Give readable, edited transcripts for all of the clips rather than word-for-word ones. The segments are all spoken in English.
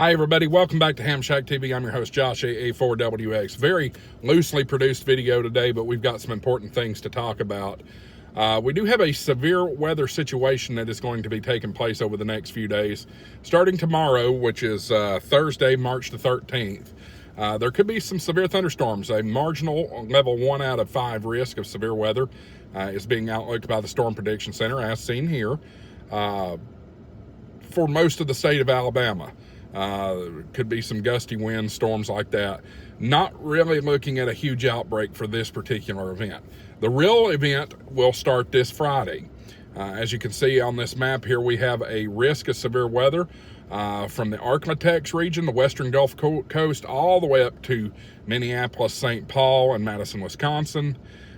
Hi everybody, welcome back to Ham Shack TV. I'm your host Josh, AA4WX. Very loosely produced video today, but we've got some important things to talk about. We do have a severe weather situation that is going to be taking place over the next few days. Starting tomorrow, which is Thursday, March the 13th, there could be some severe thunderstorms. A marginal level 1 out of 5 risk of severe weather is being outlooked by the Storm Prediction Center, as seen here, for most of the state of Alabama. Could be some gusty winds, storms like that. Not really looking at a huge outbreak for this particular event. The real event will start this Friday. As you can see on this map here, we have a risk of severe weather from the Arklatex region, the western Gulf Coast, all the way up to Minneapolis, St. Paul, and Madison, Wisconsin.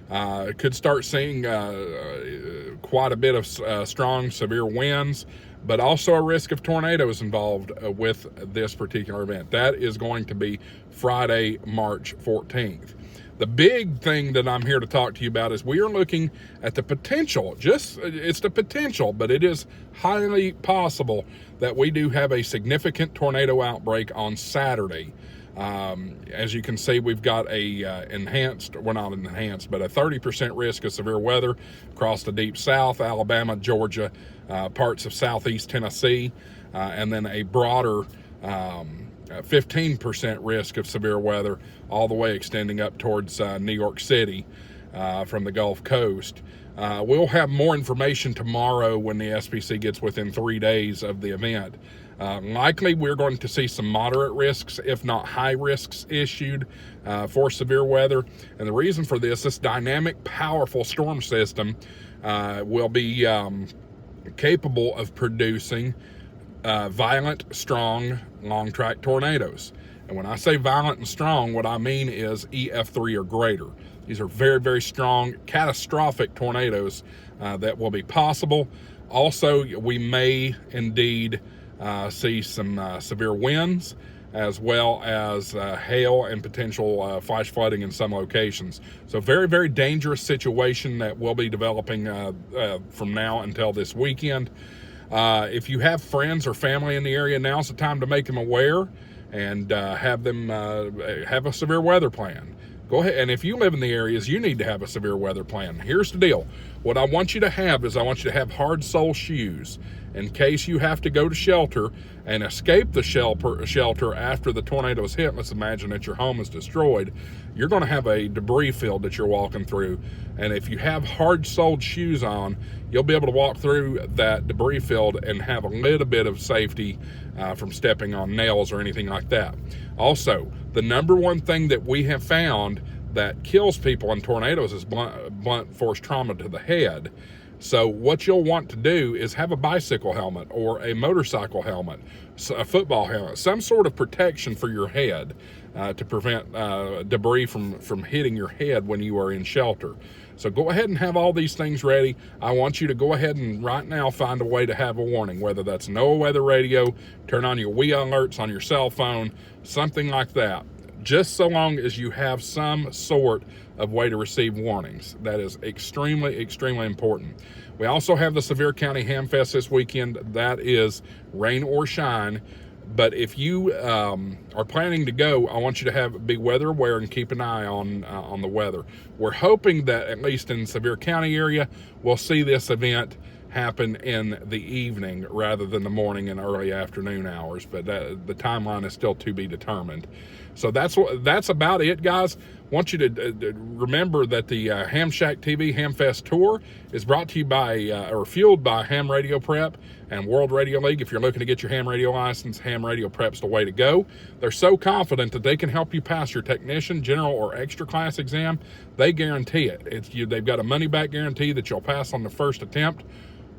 Could start seeing quite a bit of strong, severe winds, but also a risk of tornadoes involved with this particular event. That is going to be Friday, March 14th. The big thing that I'm here to talk to you about is we are looking at the potential, it's the potential, but it is highly possible that we do have a significant tornado outbreak on Saturday. As you can see, we've got a not enhanced, but a 30% risk of severe weather across the deep south, Alabama, Georgia, parts of southeast Tennessee, and then a broader 15% risk of severe weather all the way extending up towards New York City from the Gulf Coast. We'll have more information tomorrow when the SPC gets within 3 days of the event. Likely we're going to see some moderate risks, if not high risks, issued for severe weather. And the reason for this dynamic, powerful storm system will be capable of producing violent, strong, long-track tornadoes. And when I say violent and strong, what I mean is EF3 or greater. These are very, very strong, catastrophic tornadoes that will be possible. Also, we may indeed see some severe winds, as well as hail and potential flash flooding in some locations. So very, very dangerous situation that will be developing from now until this weekend. If you have friends or family in the area, now's the time to make them aware and have them have a severe weather plan. Go ahead, and if you live in the areas, you need to have a severe weather plan. Here's the deal. What I want you to have is I want you to have hard sole shoes in case you have to go to shelter and escape the shelter after the tornadoes hit. Let's imagine that your home is destroyed. You're going to have a debris field that you're walking through, and if you have hard-soled shoes on, you'll be able to walk through that debris field and have a little bit of safety from stepping on nails or anything like that. Also, the number one thing that we have found that kills people in tornadoes is blunt force trauma to the head. So what you'll want to do is have a bicycle helmet or a motorcycle helmet, a football helmet, some sort of protection for your head to prevent debris from hitting your head when you are in shelter. So go ahead and have all these things ready. I want you to go ahead and right now find a way to have a warning, whether that's NOAA weather radio, turn on your WE alerts on your cell phone, something like that. Just so long as you have some sort of way to receive warnings. That is extremely, extremely important. We also have the Sevier County Ham Fest this weekend. That is rain or shine. But if you are planning to go, I want you to be weather aware and keep an eye on the weather. We're hoping that at least in Sevier County area, we'll see this event happen in the evening rather than the morning and early afternoon hours, but the timeline is still to be determined. So that's about it, guys. I want you to remember that the Ham Shack TV Ham Fest Tour is brought to you by or fueled by Ham Radio Prep and World Radio League. If you're looking to get your ham radio license, Ham Radio Prep's the way to go. They're so confident that they can help you pass your technician, general, or extra class exam. They guarantee it. They've got a money-back guarantee that you'll pass on the first attempt,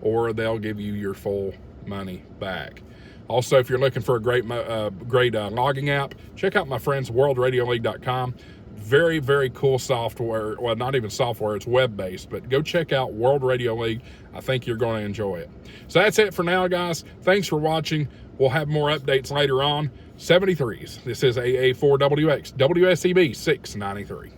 or they'll give you your full money back. Also, if you're looking for a great logging app, check out my friends worldradioleague.com. Very, very cool software. Well, not even software, it's web-based, but go check out World Radio League. I think you're going to enjoy it. So that's it for now, guys. Thanks for watching. We'll have more updates later on. 73s. This is AA4WX, WSEB 693.